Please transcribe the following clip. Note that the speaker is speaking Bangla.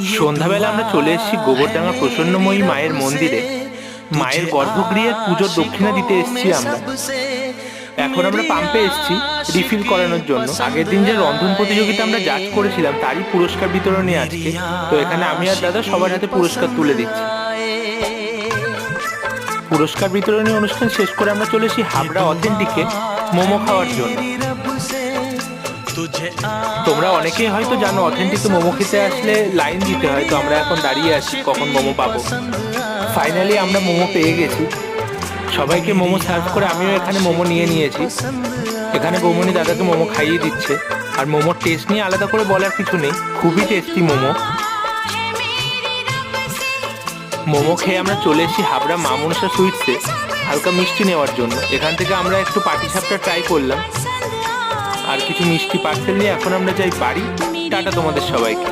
সন্ধ্যাবেলা আমরা চলে এসেছি গোবরডাঙ্গা প্রসন্নময়ী মায়ের মন্দিরে। মায়ের গর্ভগৃহে পুজোর দক্ষিণা দিতে এসেছি আমরা। এখন আমরা পাম্পে এসেছি রিফিল করানোর জন্য। আগের দিন যে রন্ধন প্রতিযোগিতা আমরা জাজ করেছিলাম তারই পুরস্কার বিতরণী আজকে। তো এখানে আমি আর দাদা সবার হাতে পুরস্কার তুলে দিচ্ছি। পুরস্কার বিতরণী অনুষ্ঠান শেষ করে আমরা চলে এসেছি হাবড়া অথেন্টিকে মোমো খাওয়ার জন্য। তোমরা অনেকেই হয়তো জানো অথেন্টিকে মোমো খেতে আসলে লাইন দিতে হয়। তো আমরা এখন দাঁড়িয়ে আছি কখন মোমো পাবো। ফাইনালি আমরা মোমো পেয়ে গেছি। সবাইকে মোমো সার্ভ করে আমিও এখানে মোমো নিয়ে নিয়েছি। এখানে বৌমনি দাদাকে মোমো খাইয়ে দিচ্ছে। আর মোমোর টেস্ট নিয়ে আলাদা করে বলার কিছু নেই, খুবই টেস্টি মোমো। মোমো খেয়ে আমরা চলে এসেছি হাবড়া মা মনসা সুইটসে হালকা মিষ্টি নেওয়ার জন্য। এখান থেকে আমরা একটু পাটিসাপটা ট্রাই করলাম আর কিছু মিষ্টি পার্সেল নিয়ে এখন আমরা যাই বাড়ি। টাটা তোমাদের সবাইকে।